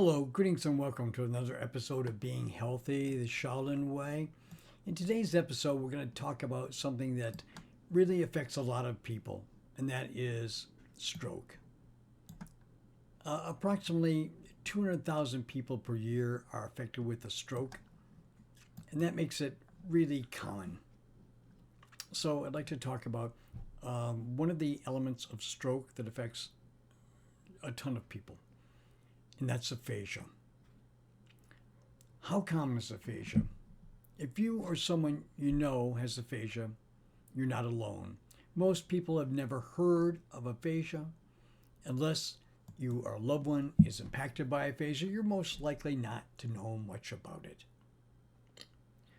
Hello, greetings and welcome to another episode of Being Healthy, the Shaolin Way. In today's episode, we're going to talk about something that really affects a lot of people, and that is stroke. Approximately 200,000 people per year are affected with a stroke, and that makes it really common. So, I'd like to talk about one of the elements of stroke that affects a ton of people, and that's aphasia. How common is aphasia? If you or someone you know has aphasia, you're not alone. Most people have never heard of aphasia. Unless you or a loved one is impacted by aphasia, you're most likely not to know much about it.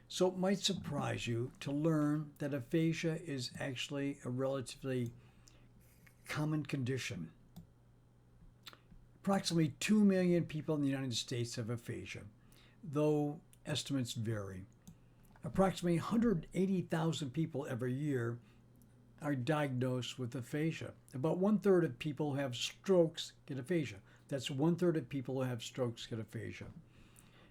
So it might surprise you to learn that aphasia is actually a relatively common condition. Approximately 2 million people in the United States have aphasia, though estimates vary. Approximately 180,000 people every year are diagnosed with aphasia. About 1/3 of people who have strokes get aphasia. That's 1/3 of people who have strokes get aphasia.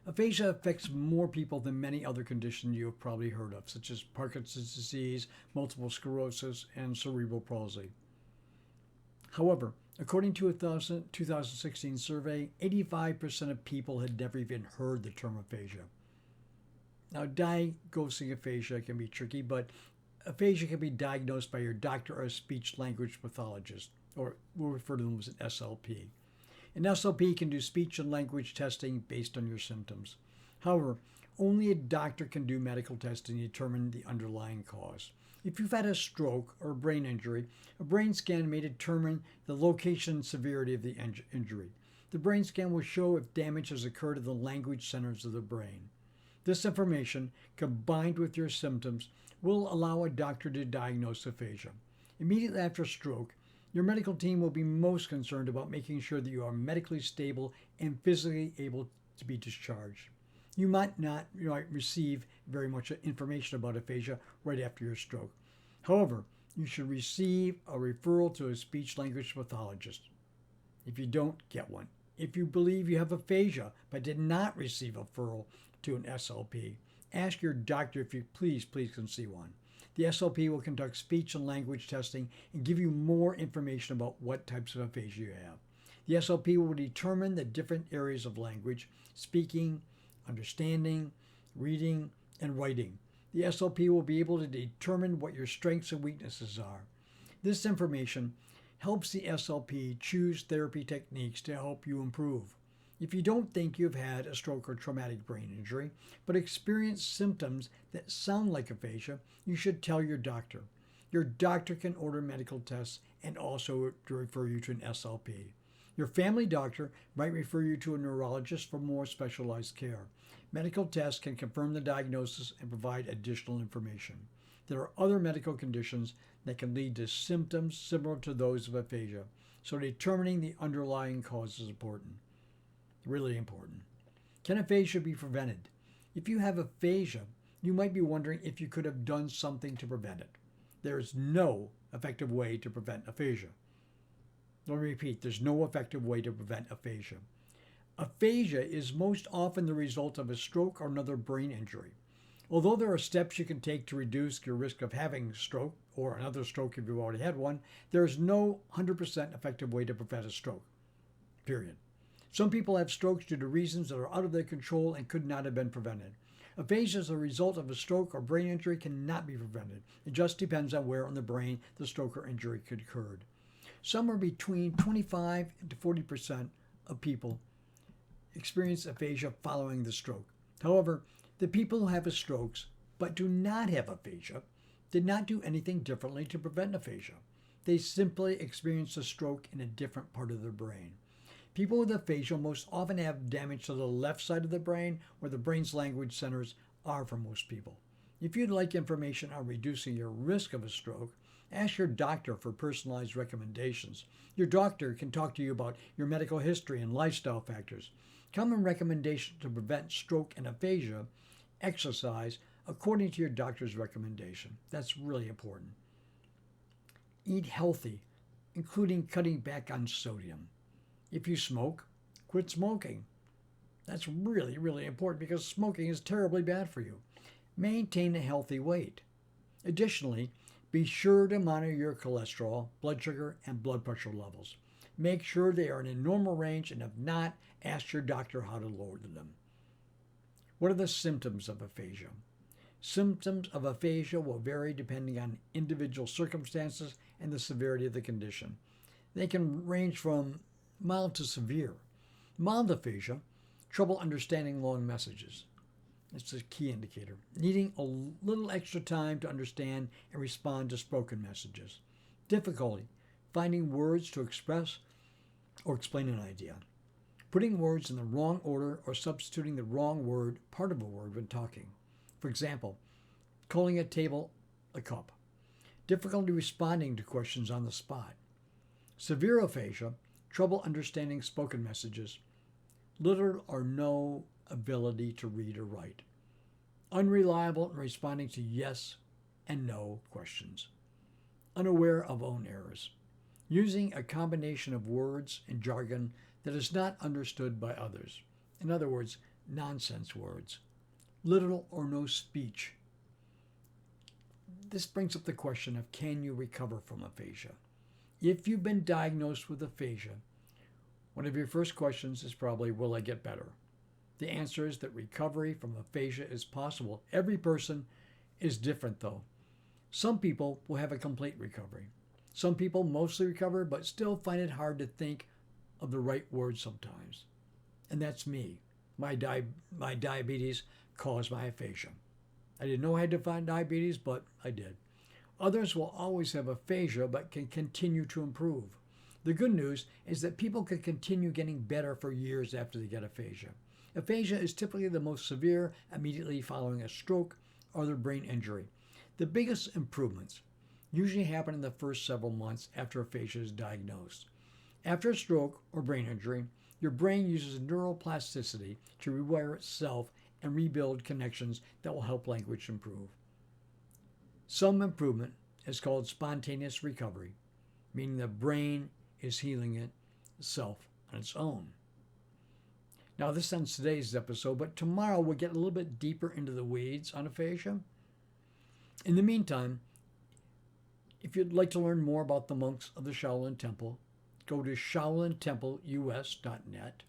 Aphasia affects more people than many other conditions you have probably heard of, such as Parkinson's disease, multiple sclerosis, and cerebral palsy. However, according to a 2016 survey, 85% of people had never even heard the term aphasia. Now, diagnosing aphasia can be tricky, but aphasia can be diagnosed by your doctor or a speech language pathologist, or we'll refer to them as an SLP. An SLP can do speech and language testing based on your symptoms. However, only a doctor can do medical testing to determine the underlying cause. If you've had a stroke or a brain injury, a brain scan may determine the location and severity of the injury. The brain scan will show if damage has occurred to the language centers of the brain. This information, combined with your symptoms, will allow a doctor to diagnose aphasia. Immediately after stroke, your medical team will be most concerned about making sure that you are medically stable and physically able to be discharged. You might not receive very much information about aphasia right after your stroke. However, you should receive a referral to a speech language pathologist. If you don't, get one. If you believe you have aphasia but did not receive a referral to an SLP, ask your doctor if you please can see one. The SLP will conduct speech and language testing and give you more information about what types of aphasia you have. The SLP will determine the different areas of language, speaking, understanding, reading, and writing. The SLP will be able to determine what your strengths and weaknesses are. This information helps the SLP choose therapy techniques to help you improve. If you don't think you've had a stroke or traumatic brain injury, but experience symptoms that sound like aphasia, you should tell your doctor. Your doctor can order medical tests and also refer you to an SLP. Your family doctor might refer you to a neurologist for more specialized care. Medical tests can confirm the diagnosis and provide additional information. There are other medical conditions that can lead to symptoms similar to those of aphasia, so determining the underlying cause is important. Really important. Can aphasia be prevented? If you have aphasia, you might be wondering if you could have done something to prevent it. There is no effective way to prevent aphasia. Let me repeat, there's no effective way to prevent aphasia. Aphasia is most often the result of a stroke or another brain injury. Although there are steps you can take to reduce your risk of having a stroke or another stroke if you've already had one, there is no 100% effective way to prevent a stroke. Period. Some people have strokes due to reasons that are out of their control and could not have been prevented. Aphasia as a result of a stroke or brain injury cannot be prevented. It just depends on where on the brain the stroke or injury could occurred. Somewhere between 25 to 40% of people experience aphasia following the stroke. However, the people who have strokes but do not have aphasia did not do anything differently to prevent aphasia. They simply experienced a stroke in a different part of their brain. People with aphasia most often have damage to the left side of the brain, where the brain's language centers are for most people. If you'd like information on reducing your risk of a stroke, ask your doctor for personalized recommendations. Your doctor can talk to you about your medical history and lifestyle factors. Common recommendations to prevent stroke and aphasia: exercise according to your doctor's recommendation. That's really important. Eat healthy, including cutting back on sodium. If you smoke, quit smoking. That's really, really important because smoking is terribly bad for you. Maintain a healthy weight. Additionally, be sure to monitor your cholesterol, blood sugar, and blood pressure levels. Make sure they are in a normal range and if not, ask your doctor how to lower them. What are the symptoms of aphasia? Symptoms of aphasia will vary depending on individual circumstances and the severity of the condition. They can range from mild to severe. Mild aphasia, trouble understanding long messages. It's a key indicator. Needing a little extra time to understand and respond to spoken messages. Difficulty finding words to express or explain an idea. Putting words in the wrong order or substituting the wrong word, part of a word, when talking. For example, calling a table a cup. Difficulty responding to questions on the spot. Severe aphasia, trouble understanding spoken messages. Little or no ability to read or write. Unreliable in responding to yes and no questions. Unaware of own errors. Using a combination of words and jargon that is not understood by others. In other words, nonsense words. Little or no speech. This brings up the question of can you recover from aphasia? If you've been diagnosed with aphasia, one of your first questions is probably, will I get better? The answer is that recovery from aphasia is possible. Every person is different though. Some people will have a complete recovery. Some people mostly recover but still find it hard to think of the right words sometimes. And that's me. My diabetes caused my aphasia. I didn't know I had diabetes, but I did. Others will always have aphasia but can continue to improve. The good news is that people can continue getting better for years after they get aphasia. Aphasia is typically the most severe immediately following a stroke or other brain injury. The biggest improvements usually happen in the first several months after aphasia is diagnosed. After a stroke or brain injury, your brain uses neuroplasticity to rewire itself and rebuild connections that will help language improve. Some improvement is called spontaneous recovery, meaning the brain is healing itself on its own. Now, this ends today's episode, but tomorrow we'll get a little bit deeper into the weeds on aphasia. In the meantime, if you'd like to learn more about the monks of the Shaolin Temple, go to shaolintempleus.net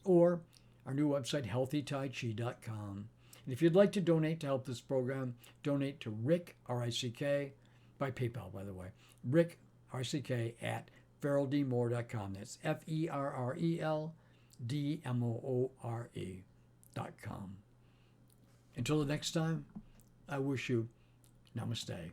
or our new website, healthytaichi.com. And if you'd like to donate to help this program, donate to Rick, R-I-C-K, by PayPal, by the way, Rick, R-I-C-K, at ferreldmore.com. That's FERRELDMORE.com. Until the next time, I wish you namaste.